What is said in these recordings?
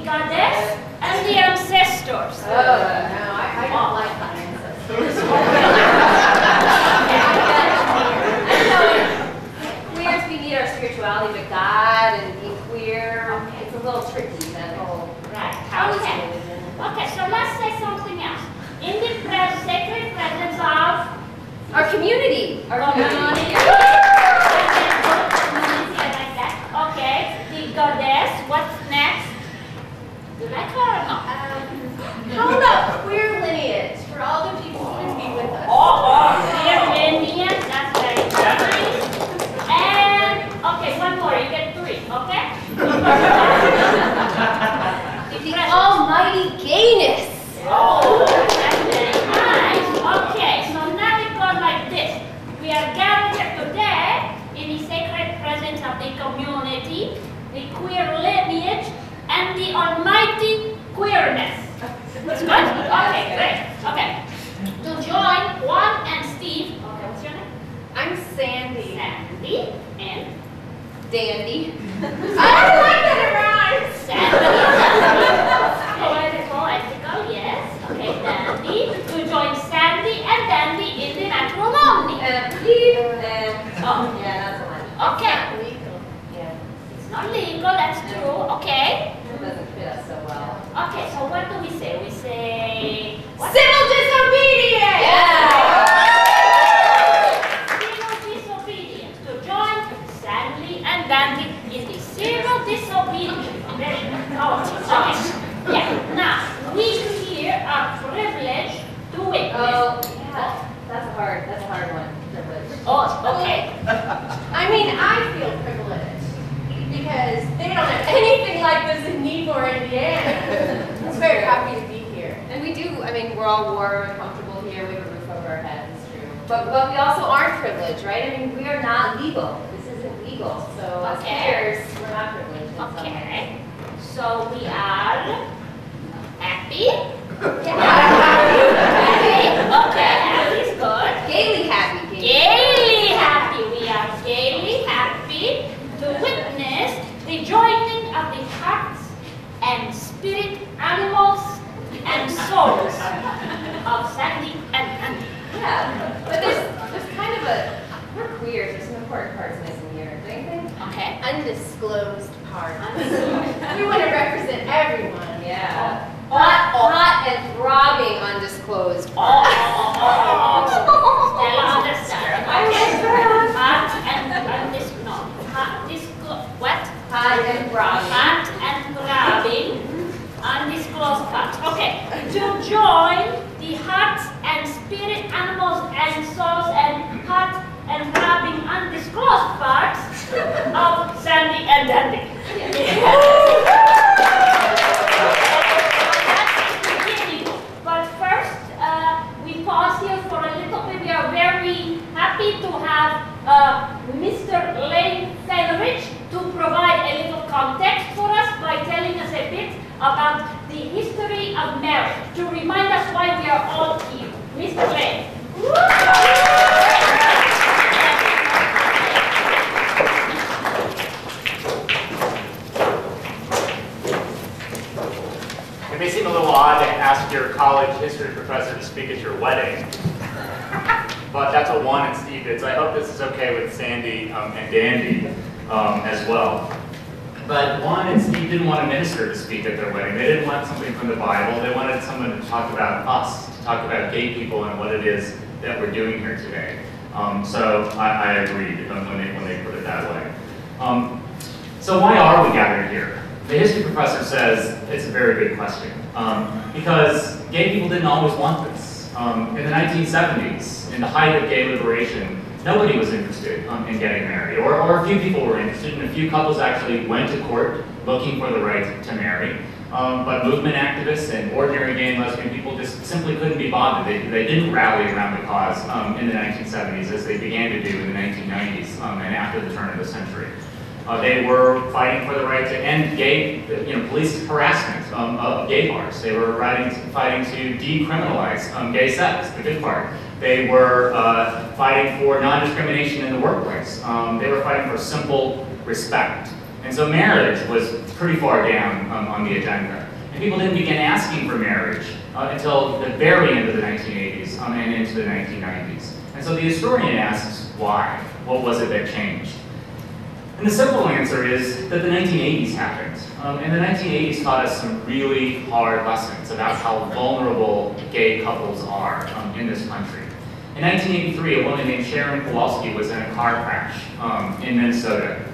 goddess and the ancestors. Oh, no, I don't like my ancestors. Queers, we need our spirituality, but God and being queer, it's a little tricky, that whole house religion. Okay, so let's say something else. In the sacred presence of our community. Our community. Okay, the goddess, what's next? Do you like her or not? How about queer lineage for all the people who can be with us? Queer lineage, that's very nice. And, okay, one more, you get 3, okay? The almighty gayness. Oh, that's very nice. Okay, so now it goes like this. We are gathered here today in the sacred presence of the community, the queer lineage, and the almighty queerness. That's good? Okay, great. Okay. To join Juan and Steve. Okay, what's your name? I'm Sandy. Sandy and Dandy. I like that it rhymes. Sandy. Poetical, yes. Okay, Dandy. To join Sandy and Dandy in the matrimony. Oh, yeah, that's a line. Okay. It's not legal. Yeah. It's not legal, that's true. Okay. It doesn't fit us so well. Okay, so what do we say? We say what? Civil disobedience! Yeah. Civil disobedience. To join Sandy and Dandy in the civil disobedience. Very powerful. Okay. Yeah. Now, we here are privileged to witness. Oh, yeah. That's a hard one. Privilege. Oh, okay. I mean, I feel privileged because they don't have anything like this in Newport, Indiana. I'm very happy to be here. And we do, I mean, we're all warm and comfortable here. We have a roof over our heads, it's true. But we also aren't privileged, right? I mean, we are not legal. This isn't legal. So as queers, we're not privileged in some Okay. way. So we are happy. Yeah. Okay, happy is good. Gaily happy. Gaily happy. We are gaily happy to witness the joining of the hearts and spirit animals and souls of Sandy and Andy. Yeah, but there's kind of we're queers, there's some important parts missing here, don't you think? Okay. Undisclosed parts. We want to represent everyone. Yeah. Hot and throbbing undisclosed parts. They'll understand. Hot and throbbing. Hot and throbbing. Undisclosed parts. Okay. To join the hearts and spirit animals and souls and hot and throbbing undisclosed parts of Sandy and Dandy. But first, we pause here for a little bit. We are very happy to have Mr. Lane Featherich to provide a little context for us by telling us a bit about the history of marriage, to remind us why we are all here. Mr. Lane. It may seem a little odd to ask your college history professor to speak at your wedding, but that's what Juan and Steve did, so I hope this is okay with Sandy and Dandy as well. But Juan and Steve didn't want a minister to speak at their wedding. They didn't want something from the Bible. They wanted someone to talk about us, to talk about gay people and what it is that we're doing here today. So I agreed when they put it that way. So why are we gathered here? The history professor says it's a very good question. Because gay people didn't always want this. In the 1970s, in the height of gay liberation, nobody was interested in getting married, or a few people were interested, and a few couples actually went to court looking for the right to marry. But movement activists and ordinary gay and lesbian people just simply couldn't be bothered. They didn't rally around the cause in the 1970s as they began to do in the 1990s and after the turn of the century. They were fighting for the right to end gay, police harassment of gay bars. They were fighting to decriminalize gay sex, the good part. They were fighting for non-discrimination in the workplace. They were fighting for simple respect. And And so marriage was pretty far down on the agenda. And people didn't begin asking for marriage until the very end of the 1980s and into the 1990s. And so the historian asks why? What was it that changed? And the simple answer is that the 1980s happened. And the 1980s taught us some really hard lessons about how vulnerable gay couples are in this country. In 1983, a woman named Sharon Kowalski was in a car crash in Minnesota,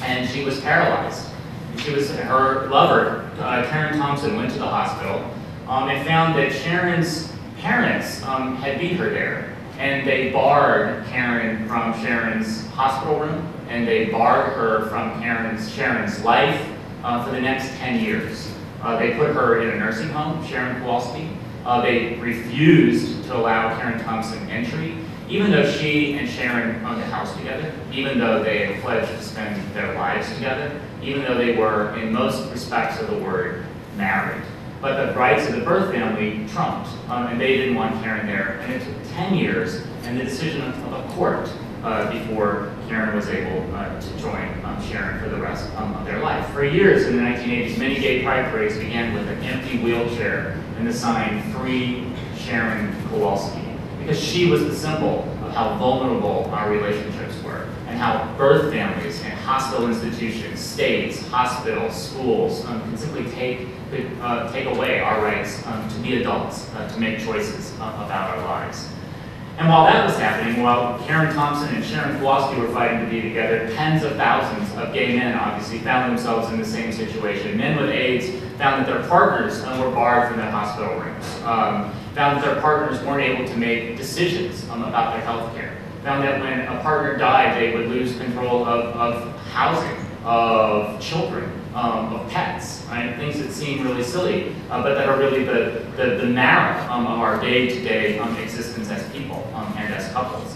and she was paralyzed. Her lover, Karen Thompson, went to the hospital and found that Sharon's parents had beat her there. And they barred Karen from Sharon's hospital room, and they barred her from Sharon's life for the next 10 years. They put her in a nursing home, Sharon Kowalski. They refused to allow Karen Thompson entry, even though she and Sharon owned a house together, even though they had pledged to spend their lives together, even though they were, in most respects of the word, married. But the rights of the birth family trumped, and they didn't want Karen there. And it took 10 years and the decision of a court before Karen was able to join Sharon for the rest of their life. For years in the 1980s, many gay pride parades began with an empty wheelchair and the sign, "Free Sharon Kowalski," because she was the symbol of how vulnerable our relationships were and how birth families and hospital institutions, states, hospitals, schools can simply take away our rights to be adults, to make choices about our lives. And while that was happening, while Karen Thompson and Sharon Kowalski were fighting to be together, tens of thousands of gay men obviously found themselves in the same situation. Men with AIDS found that their partners were barred from their hospital rooms, found that their partners weren't able to make decisions about their health care, found that when a partner died, they would lose control of housing, of children, of pets, right? Things that seem really silly, but that are really the marrow of our day-to-day existence as people and as couples.